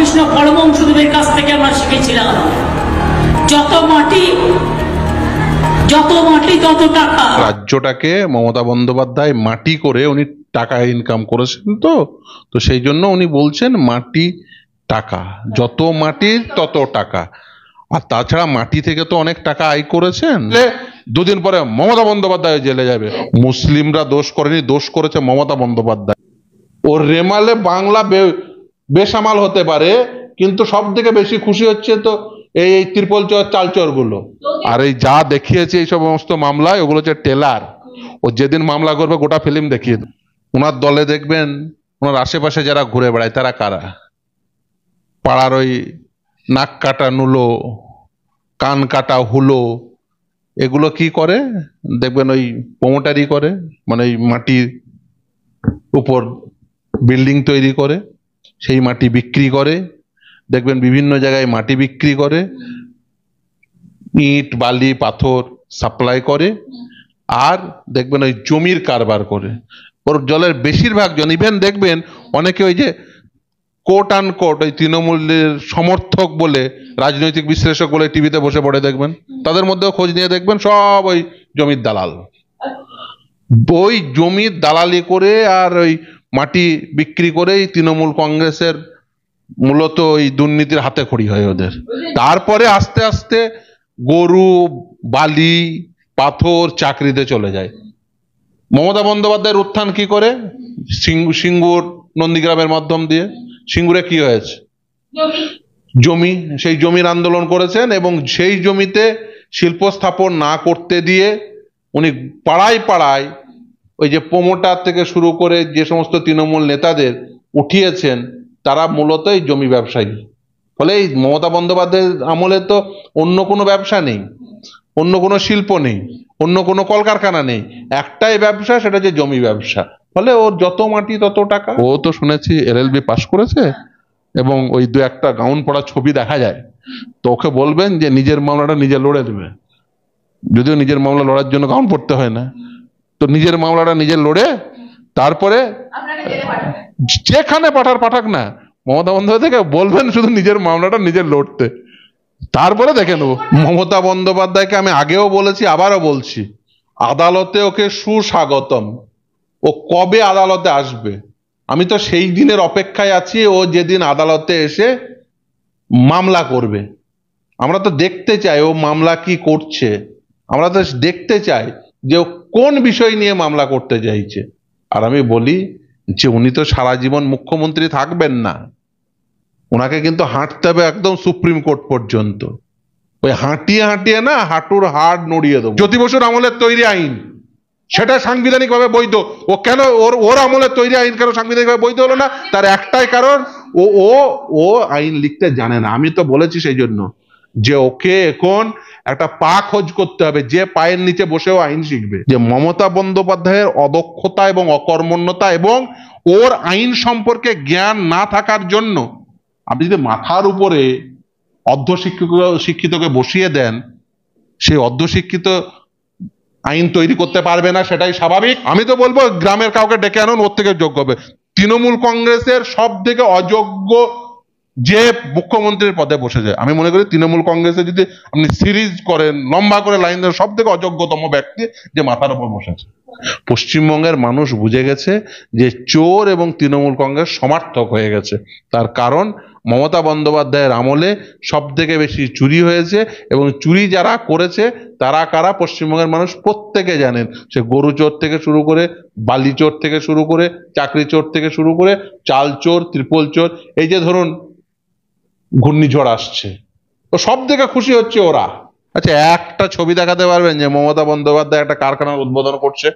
রামকৃষ্ণ পরমহংসদেবের কাছ থেকে আমরা শিখেছিলাম, যত মাটি তত টাকা। রাজ্যটাকে মমতা বন্দ্যোপাধ্যায় মাটি করে উনি টাকা ইনকাম করেছেন, তো সেই জন্য উনি বলছেন মাটি টাকা, যত মাটি তত টাকা। আর তাছাড়া মাটি থেকে তো অনেক টাকা আয় করেছেন। দুদিন পরে মমতা বন্দ্যোপাধ্যায় জেলে যাবে। মুসলিমরা দোষ করেনি, দোষ করেছে মমতা বন্দ্যোপাধ্যায়। ওর রেমালে বাংলা বেসামাল হতে পারে, কিন্তু সব থেকে বেশি খুশি হচ্ছে তো এই ত্রিপল চর চালচর গুলো। আর এই যা দেখিয়েছে এই সমস্ত মামলায়, ওগুলো হচ্ছে টেলার। ও যেদিন মামলা করবে গোটা ফিল্ম দেখিয়ে দেবে। ওনার দলে দেখবেন ওনার আশেপাশে যারা ঘুরে বেড়ায় তারা কারা? পাড়ার ওই নাক কাটা নুলো, কান কাটা হুলো, এগুলো কি করে দেখবেন, ওই প্রমোটারি করে, মানে ওই মাটির উপর বিল্ডিং তৈরি করে, সেই মাটি বিক্রি করে। দেখবেন বিভিন্ন জায়গায় মাটি বিক্রি করে, ইট বালি পাথর সাপ্লাই করে, আর দেখবেন ওই জমির কারবার করে। ওর জলের বেশিরভাগ জন, ইভেন দেখবেন অনেকে ওই যে কোট আন কোট ওই তৃণমূলের সমর্থক বলে, রাজনৈতিক বিশ্লেষক বলে টিভিতে বসে পড়ে দেখবেন, তাদের মধ্যেও খোঁজ নিয়ে দেখবেন সব ওই জমির দালাল। ওই জমির দালালি করে আর ওই মাটি বিক্রি করেই তৃণমূল কংগ্রেসের মূলত ওই দুর্নীতির হাতে খড়ি হয় ওদের। তারপরে আস্তে আস্তে গরু বালি পাথর চাকরিতে চলে যায়। মমতা বন্দ্যোপাধ্যায়ের উত্থান কি করে? সিঙ্গুর নন্দীগ্রামের মাধ্যম দিয়ে। সিঙ্গুরে কি হয়েছে? জমি। সেই জমির আন্দোলন করেছেন, এবং সেই জমিতে শিল্প স্থাপন না করতে দিয়ে উনি পাড়ায় পাড়ায় ওই যে প্রমোটার থেকে শুরু করে যে সমস্ত তৃণমূল নেতাদের উঠিয়েছেন, তারা মূলত এই জমি ব্যবসায়ী। ফলে এই মমতা বন্দ্যোপাধ্যায়ের আমলে তো অন্য কোনো ব্যবসা নেই, অন্য কোনো শিল্প নেই, অন্য কোনো কলকারখানা নেই, একটাই ব্যবসা, সেটা হচ্ছে জমি ব্যবসা। ফলে ওর যত মাটি তত টাকা। ও তো শুনেছি LLB পাস করেছে, এবং ওই দু একটা গাউন পরা ছবি দেখা যায়। তো ওকে বলবেন যে নিজের মামলাটা নিজে লড়ে দেবে, যদিও নিজের মামলা লড়ার জন্য গাউন পড়তে হয় না। তো নিজের মামলাটা নিজে লড়ে তারপরে যেখানে পাঠাক না, মমতা বন্দ্যোপাধ্যায়কে বলবেন শুধু নিজের মামলাটা নিজে লড়তে, তারপরে দেখে নেবো। মমতা বন্দ্যোপাধ্যায়কে আমি আগেও বলেছি, আবারও বলছি, আদালতে ওকে সুস্বাগতম। ও কবে আদালতে আসবে? আমি তো সেই দিনের অপেক্ষায় আছি, ও যেদিন আদালতে এসে মামলা করবে। আমরা তো দেখতে চাই ও মামলা কি করছে, আমরা তো দেখতে চাই যে ও কোন বিষয় নিয়ে মামলা করতে চাইছে। আর আমি বলি যে উনি তো সারা জীবন মুখ্যমন্ত্রী থাকবেন না, ওনাকে কিন্তু হাঁটতে হবে একদম সুপ্রিম কোর্ট পর্যন্ত। ওই হাঁটিয়ে হাঁটিয়ে না হাঁটুর হাড় নড়িয়ে দেবো। জ্যোতি বসুর আমলের তৈরি আইন, সেটা সাংবিধানিক ভাবে বৈধ। ও কেন ওর আমলের তৈরি আইন কেন সাংবিধানিক ভাবে বৈধ হলো না? তার একটাই কারণ, ও ও ও আইন লিখতে জানে না। আমি তো বলেছি সেই জন্য যে ওকে এখন একটা পা খোঁজ করতে হবে, যে পায়ের নিচে বসেও আইন শিখবে। যে মমতা বন্দ্যোপাধ্যায়ের অদক্ষতা এবং অকর্মণ্যতা এবং ওর আইন সম্পর্কে জ্ঞান না থাকার জন্য, আপনি যদি মাথার উপরে শিক্ষিতকে বসিয়ে দেন, সেই অর্ধশিক্ষিত আইন তৈরি করতে পারবে না, সেটাই স্বাভাবিক। আমি তো বলবো গ্রামের কাউকে ডেকে আনুন, ওর থেকে যোগ্য হবে। তৃণমূল কংগ্রেসের সব থেকে অযোগ্য যে মুখ্যমন্ত্রীর পদে বসে যায়, আমি মনে করি তৃণমূল কংগ্রেসে যদি আপনি সিরিজ করেন, লম্বা করে লাইন দেন, সব থেকে অযোগ্যতম ব্যক্তি যে মাথার উপর বসেছে। পশ্চিমবঙ্গের মানুষ বুঝে গেছে যে চোর এবং তৃণমূল কংগ্রেস সমার্থক হয়ে গেছে। তার কারণ মমতা বন্দ্যোপাধ্যায়ের আমলে সব থেকে বেশি চুরি হয়েছে, এবং চুরি যারা করেছে তারা কারা পশ্চিমবঙ্গের মানুষ প্রত্যেকে জানেন। সে গরু চোর থেকে শুরু করে, বালি চোর থেকে শুরু করে, চাকরি চোর থেকে শুরু করে, চাল চোর, ত্রিপল চোর। এই যে ধরুন ঘূর্ণিঝড় আসছে, তো সব থেকে খুশি হচ্ছে ওরা। আচ্ছা, একটা ছবি দেখাতে পারবেন যে মমতা বন্দ্যোপাধ্যায় একটা কারখানার উদ্বোধন করছে?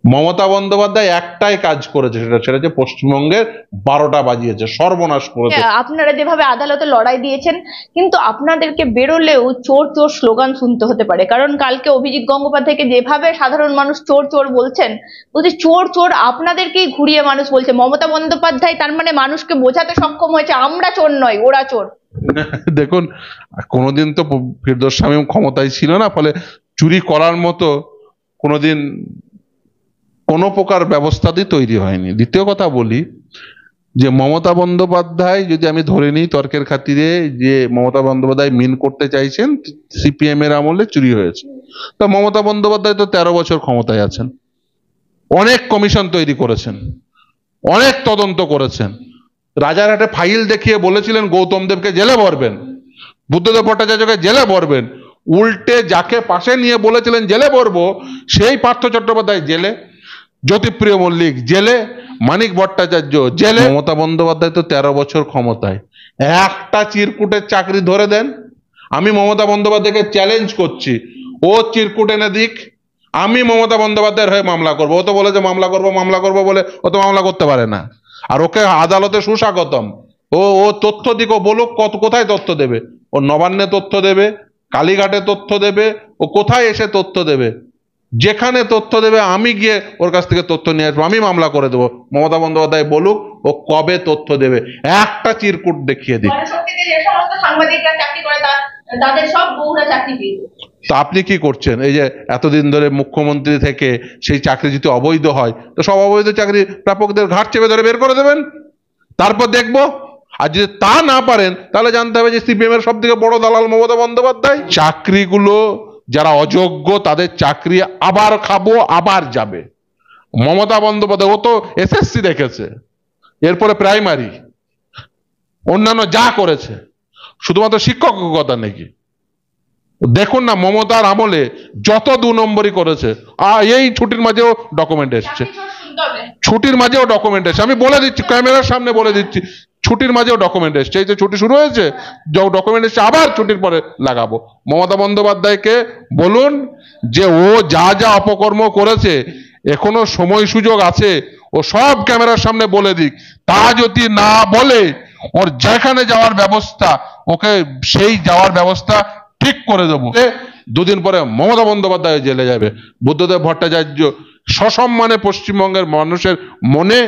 মমতা বন্দ্যোপাধ্যায় একটাই কাজ করেছে, সেটা হচ্ছে পশ্চিমবঙ্গের 12টা বাজিয়েছে, সর্বনাশ করেছে। আপনারা যেভাবে আদালতে লড়াই দিয়েছেন, কিন্তু আপনাদেরকে বেরোলেও চোর চোর স্লোগান শুনতে হতে পারে। কারণ কালকে অভিজিৎ গঙ্গোপাধ্যায়কে যেভাবে সাধারণ মানুষ চোর চোর বলছেন, বলছে চোর চোর আপনাদেরকেই ঘুরিয়ে মানুষ বলছে। মমতা বন্দ্যোপাধ্যায় তার মানে মানুষকে বোঝাতে সক্ষম হয়েছে আমরা চোর নয়, ওরা চোর। দেখুন, কোনোদিন তো ফিরদৌস শামীম ক্ষমতায় ছিল না, ফলে চুরি করার মতো কোনোদিন কোনো প্রকার ব্যবস্থাতেই তৈরি হয়নি। দ্বিতীয় কথা বলি, যে মমতা বন্দ্যোপাধ্যায়, যদি আমি ধরে নিই তর্কের খাতিরে, যে মমতা বন্দ্যোপাধ্যায় মিন করতে চাইছেন সিপিএম এর আমলে চুরি হয়েছে, তো মমতা বন্দ্যোপাধ্যায় তো 13 বছর ক্ষমতায় আছেন, অনেক কমিশন তৈরি করেছেন, অনেক তদন্ত করেছেন, রাজারহাটে ফাইল দেখিয়ে বলেছিলেন গৌতম দেবকে জেলে ভরবেন, বুদ্ধদেব ভট্টাচার্যকে জেলে ভরবেন, উল্টে যাকে পাশে নিয়ে বলেছিলেন জেলে ভরবো সেই পার্থ চট্টোপাধ্যায় জেলে, জ্যোতিপ্রিয় মল্লিক জেলে, মানিক ভট্টাচার্য জেলে। মমতা বন্দ্যোপাধ্যায় তো 13 বছর ক্ষমতায়, একটা চিরকুটের চাকরি ধরে দেন। আমি মমতা বন্দ্যোপাধ্যায়কে চ্যালেঞ্জ করছি, ও চিরকুট এনে দিক, আমি মমতা বন্দ্যোপাধ্যায়ের হয়ে মামলা করবো। ও তো বলে যে মামলা করবো বলে ও তো মামলা করতে পারে না, আর ওকে আদালতে সুস্বাগতম। ও তথ্য দিক, ও বলুক কোথায় তথ্য দেবে, ও নবান্নে তথ্য দেবে, কালীঘাটে তথ্য দেবে, ও কোথায় এসে তথ্য দেবে, যেখানে তথ্য দেবে আমি গিয়ে ওর কাছ থেকে তথ্য নিয়ে আসবো, আমি মামলা করে দেবো। মমতা বন্দ্যোপাধ্যায় বলুক ও কবে তথ্য দেবে, একটা চিরকুট দেখিয়ে দিক। গণশক্তিতে যে সমস্ত সাংবাদিকরা চাকরি করে তাদের সব বউরা চাকরি পেয়েছে। তো আপনি কি করছেন? এই যে এতদিন ধরে মুখ্যমন্ত্রী থেকে সেই চাকরি যদি অবৈধ হয়, তো সব অবৈধ চাকরি প্রাপকদের ঘাট চেপে ধরে বের করে দেবেন, তারপর দেখবো। আর যদি তা না পারেন তাহলে জানতে হবে যে সিপিএম এর সব থেকে বড় দালাল মমতা বন্দ্যোপাধ্যায়। চাকরিগুলো যারা অযোগ্য তাদের চাকরি আবার খাবো, আবার যাবে। মমতা বন্দ্যোপাধ্যায় ও তো এসএসসি দেখেছে, এরপরে প্রাইমারি, অন্যান্য যা করেছে, শুধুমাত্র শিক্ষকতা নাকি? দেখুন না, মমতার আমলে যত 2 নম্বরই করেছে, এই ছুটির মাঝেও ডকুমেন্ট এসছে, ছুটির মাঝেও ডকুমেন্ট এসছে, আমি বলে দিচ্ছি, ক্যামেরার সামনে বলে দিচ্ছি, ছুটির মাঝেও ডকুমেন্ট এসছে। এই যে ছুটি শুরু হয়েছে, ডকুমেন্ট এসছে, আবার ছুটির পরে লাগাবো। মমতা বন্দ্যোপাধ্যায়কে বলুন যে ও যা যা অপকর্ম করেছে এখনো সময় সুযোগ আছে, ও সব ক্যামেরার সামনে বলে দিক। তা যদি না বলে, ওর যেখানে যাওয়ার ব্যবস্থা, ওকে সেই যাওয়ার ব্যবস্থা ঠিক করে দেবো। 2 দিন পরে মমতা বন্দ্যোপাধ্যায় জেলে যাবে, বুদ্ধদেব ভট্টাচার্য সসম্মানে পশ্চিমবঙ্গের মানুষের মনে